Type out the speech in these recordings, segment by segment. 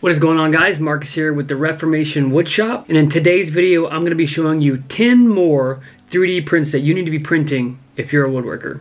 What is going on, guys? Marcus here with the Reformation Woodshop, and in today's video I'm going to be showing you 10 more 3D prints that you need to be printing if you're a woodworker.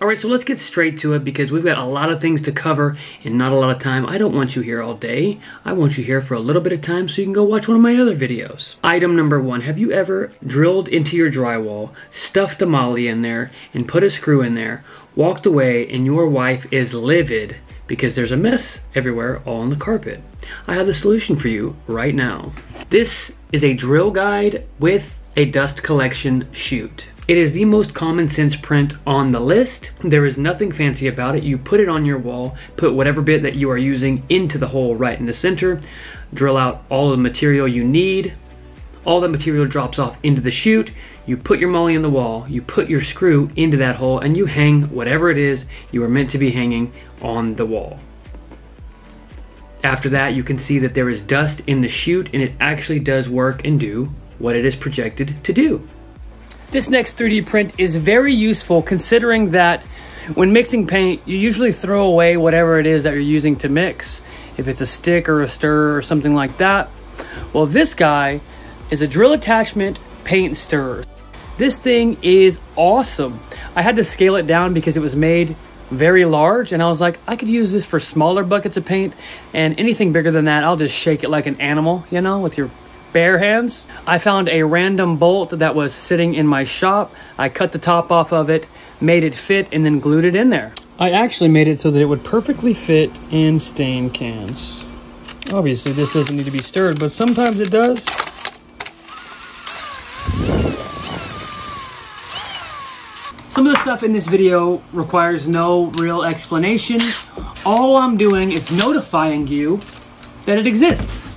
Alright, so let's get straight to it because we've got a lot of things to cover and not a lot of time. I don't want you here all day. I want you here for a little bit of time so you can go watch one of my other videos. Item number 1. Have you ever drilled into your drywall, stuffed a molly in there, and put a screw in there, walked away, and your wife is livid because there's a mess everywhere all on the carpet? I have the solution for you right now. This is a drill guide with a dust collection chute. It is the most common sense print on the list. There is nothing fancy about it. You put it on your wall, put whatever bit that you are using into the hole right in the center, drill out all the material you need. All the material drops off into the chute. You put your molly in the wall, you put your screw into that hole, and you hang whatever it is you are meant to be hanging on the wall. After that, you can see that there is dust in the chute, and it actually does work and do what it is projected to do. This next 3D print is very useful considering that when mixing paint, you usually throw away whatever it is that you're using to mix. If it's a stick or a stirrer or something like that. Well, this guy is a drill attachment paint stirrer. This thing is awesome. I had to scale it down because it was made very large, and I was like, I could use this for smaller buckets of paint, and anything bigger than that, I'll just shake it like an animal, you know, with your bare hands. I found a random bolt that was sitting in my shop. I cut the top off of it, made it fit, and then glued it in there. I actually made it so that it would perfectly fit in stain cans. Obviously, this doesn't need to be stirred, but sometimes it does. Some of the stuff in this video requires no real explanation. All I'm doing is notifying you that it exists.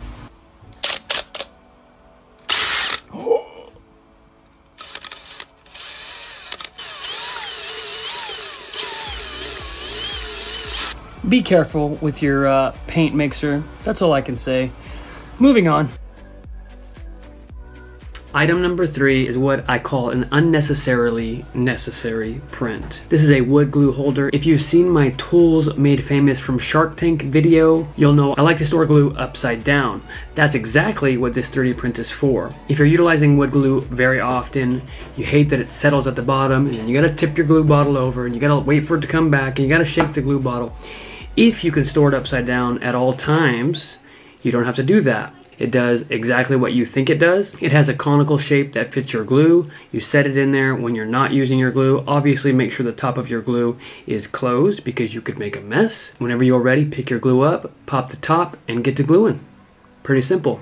Be careful with your paint mixer. That's all I can say. Moving on. Item number 3 is what I call an unnecessarily necessary print. This is a wood glue holder. If you've seen my tools made famous from Shark Tank video, you'll know I like to store glue upside down. That's exactly what this 3D print is for. If you're utilizing wood glue very often, you hate that it settles at the bottom, and then you gotta tip your glue bottle over, and you gotta wait for it to come back, and you gotta shake the glue bottle. If you can store it upside down at all times, you don't have to do that. It does exactly what you think it does. It has a conical shape that fits your glue. You set it in there when you're not using your glue. Obviously, make sure the top of your glue is closed because you could make a mess. Whenever you're ready, pick your glue up, pop the top, and get to gluing. Pretty simple.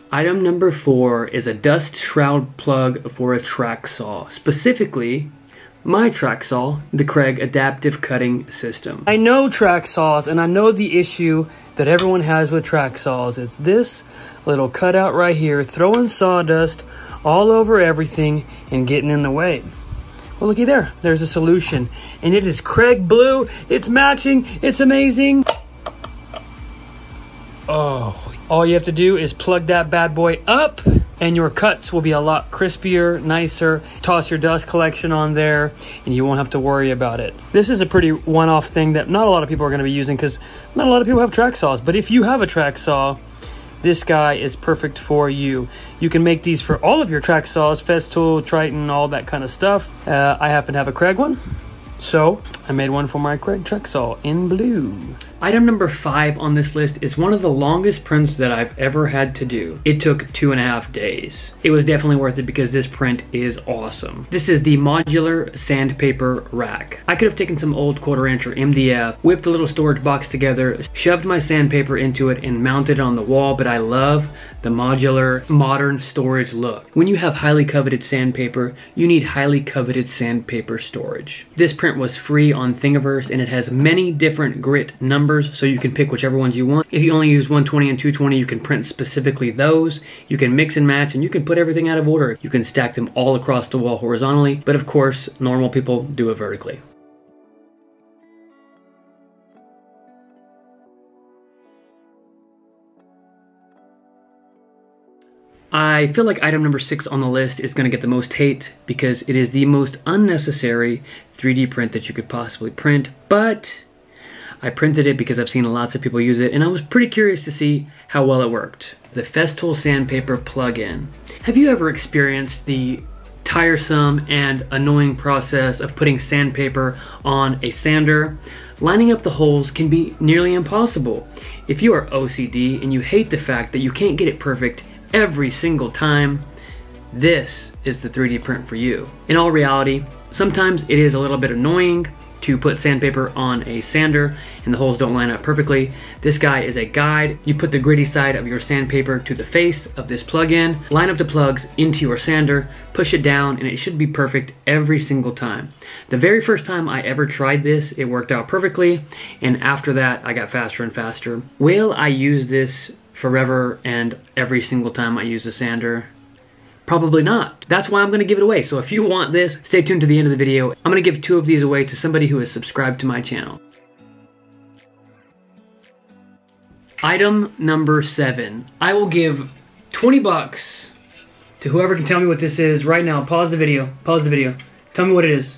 Item number 4 is a dust shroud plug for a track saw. Specifically, my track saw, the Craig Adaptive Cutting System. I know track saws, and I know the issue that everyone has with track saws. It's this little cutout right here, throwing sawdust all over everything and getting in the way. Well, looky there. There's a solution. And it is Craig Blue. It's matching. It's amazing. Oh, all you have to do is plug that bad boy up, and your cuts will be a lot crispier, nicer. Toss your dust collection on there, and you won't have to worry about it. This is a pretty one-off thing that not a lot of people are going to be using because not a lot of people have track saws. But if you have a track saw, this guy is perfect for you. You can make these for all of your track saws, Festool, Triton, all that kind of stuff. I happen to have a Craig one, so I made one for my Craig track saw in blue. Item number 5 on this list is one of the longest prints that I've ever had to do. It took 2.5 days. It was definitely worth it because this print is awesome. This is the Modular Sandpaper Rack. I could have taken some old 1/4 inch or MDF, whipped a little storage box together, shoved my sandpaper into it, and mounted it on the wall, but I love the modular modern storage look. When you have highly coveted sandpaper, you need highly coveted sandpaper storage. This print was free on Thingiverse, and it has many different grit numbers, so you can pick whichever ones you want. If you only use 120 and 220, you can print specifically those. You can mix and match, and you can put everything out of order. You can stack them all across the wall horizontally, but of course, normal people do it vertically. I feel like item number 6 on the list is gonna get the most hate because it is the most unnecessary 3D print that you could possibly print, but I printed it because I've seen lots of people use it and I was pretty curious to see how well it worked. The Festool Sandpaper plug-in. Have you ever experienced the tiresome and annoying process of putting sandpaper on a sander? Lining up the holes can be nearly impossible. If you are OCD and you hate the fact that you can't get it perfect every single time, this is the 3D print for you. In all reality, sometimes it is a little bit annoying to put sandpaper on a sander and the holes don't line up perfectly. This guy is a guide. You put the gritty side of your sandpaper to the face of this plug-in, line up the plugs into your sander, push it down, and it should be perfect every single time. The very first time I ever tried this, it worked out perfectly, and after that, I got faster and faster. Will I use this forever and every single time I use a sander? Probably not. That's why I'm gonna give it away. So if you want this, stay tuned to the end of the video. I'm gonna give 2 of these away to somebody who is subscribed to my channel. Item number 7. I will give 20 bucks to whoever can tell me what this is right now. Pause the video. Pause the video. Tell me what it is.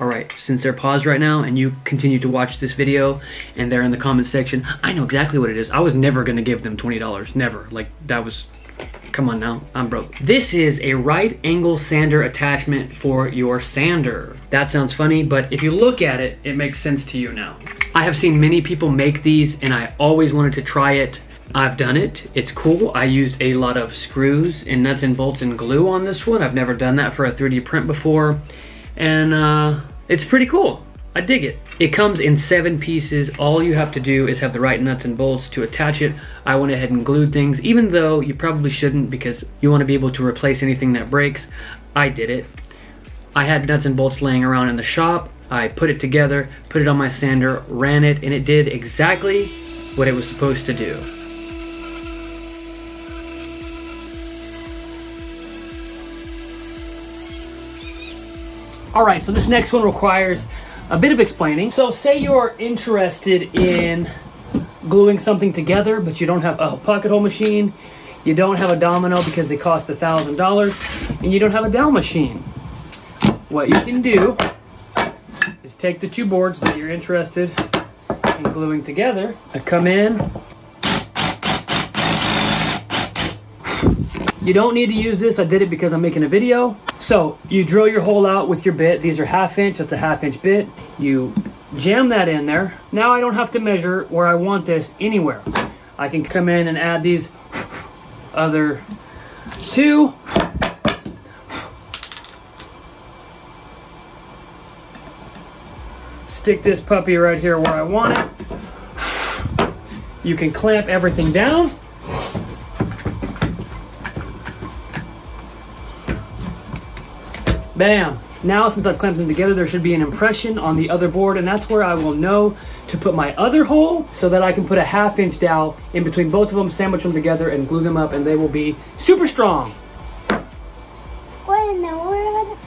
Alright, since they're paused right now and you continue to watch this video and they're in the comment section, I know exactly what it is. I was never gonna give them $20. Never. Like, that was... Come on now, I'm broke. This is a right angle sander attachment for your sander. That sounds funny, but if you look at it, it makes sense to you now. I have seen many people make these and I always wanted to try it. I've done it, it's cool. I used a lot of screws and nuts and bolts and glue on this one. I've never done that for a 3D print before. And it's pretty cool. I dig it. It comes in 7 pieces. All you have to do is have the right nuts and bolts to attach it. I went ahead and glued things, even though you probably shouldn't because you want to be able to replace anything that breaks. I did it. I had nuts and bolts laying around in the shop. I put it together, put it on my sander, ran it, and it did exactly what it was supposed to do. All right, so this next one requires a bit of explaining. So say you're interested in gluing something together, but you don't have a pocket hole machine, you don't have a domino because they cost $1,000, and you don't have a dowel machine. What you can do is take the 2 boards that you're interested in gluing together. I come in. You don't need to use this. I did it because I'm making a video. So you drill your hole out with your bit. These are 1/2 inch, that's a 1/2 inch bit. You jam that in there. Now I don't have to measure where I want this anywhere. I can come in and add these other 2. Stick this puppy right here where I want it. You can clamp everything down. Bam! Now, since I've clamped them together, there should be an impression on the other board, and that's where I will know to put my other hole so that I can put a 1/2 inch dowel in between both of them, sandwich them together, and glue them up, and they will be super strong. What in the world?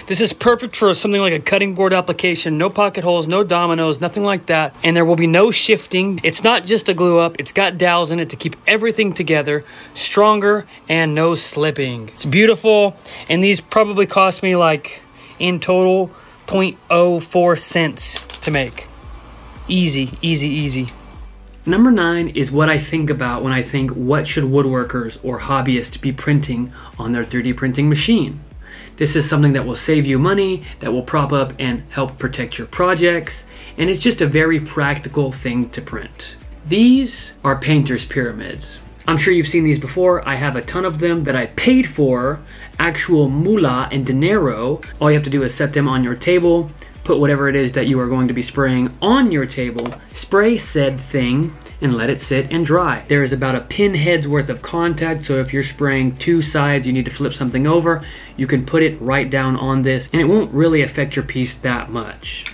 This is perfect for something like a cutting board application. No pocket holes, no dominoes, nothing like that. And there will be no shifting. It's not just a glue up. It's got dowels in it to keep everything together, stronger and no slipping. It's beautiful. And these probably cost me like in total 0.04 cents to make. Easy, easy, easy. Number 9 is what I think about when I think what should woodworkers or hobbyists be printing on their 3D printing machine. This is something that will save you money, that will prop up and help protect your projects, and it's just a very practical thing to print. These are painter's pyramids. I'm sure you've seen these before. I have a ton of them that I paid for, actual moolah and dinero. All you have to do is set them on your table, put whatever it is that you are going to be spraying on your table, spray said thing, and let it sit and dry. There is about a pinhead's worth of contact, so if you're spraying two sides, you need to flip something over, you can put it right down on this and it won't really affect your piece that much.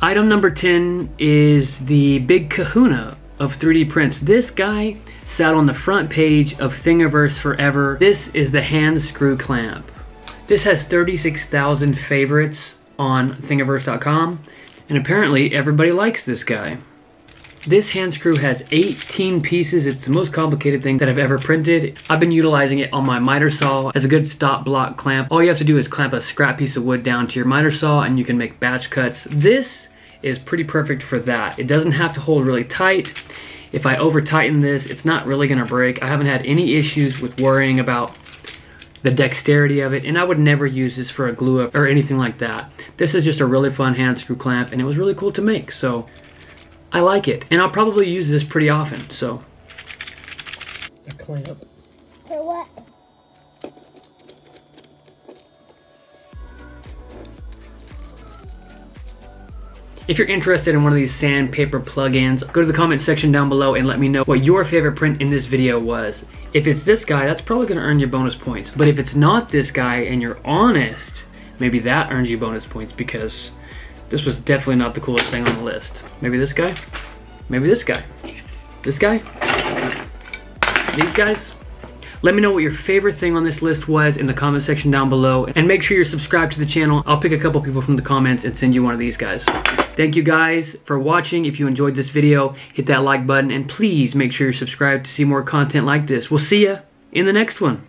Item number 10 is the big kahuna of 3D prints. This guy sat on the front page of Thingiverse forever. This is the hand screw clamp. This has 36,000 favorites on Thingiverse.com, and apparently everybody likes this guy. This hand screw has 18 pieces. It's the most complicated thing that I've ever printed. I've been utilizing it on my miter saw as a good stop block clamp. All you have to do is clamp a scrap piece of wood down to your miter saw and you can make batch cuts. This is pretty perfect for that. It doesn't have to hold really tight. If I over tighten this, it's not really gonna break. I haven't had any issues with worrying about the dexterity of it, and I would never use this for a glue up or anything like that. This is just a really fun hand screw clamp, and it was really cool to make, so I like it. And I'll probably use this pretty often, so. A clamp. For what? If you're interested in one of these Sandpaper plugins, go to the comment section down below and let me know what your favorite print in this video was. If it's this guy, that's probably gonna earn you bonus points. But if it's not this guy and you're honest, maybe that earns you bonus points because this was definitely not the coolest thing on the list. Maybe this guy? Maybe this guy? This guy? These guys? Let me know what your favorite thing on this list was in the comment section down below, and make sure you're subscribed to the channel. I'll pick a couple people from the comments and send you one of these guys. Thank you guys for watching. If you enjoyed this video, hit that like button, and please make sure you're subscribed to see more content like this. We'll see ya in the next one.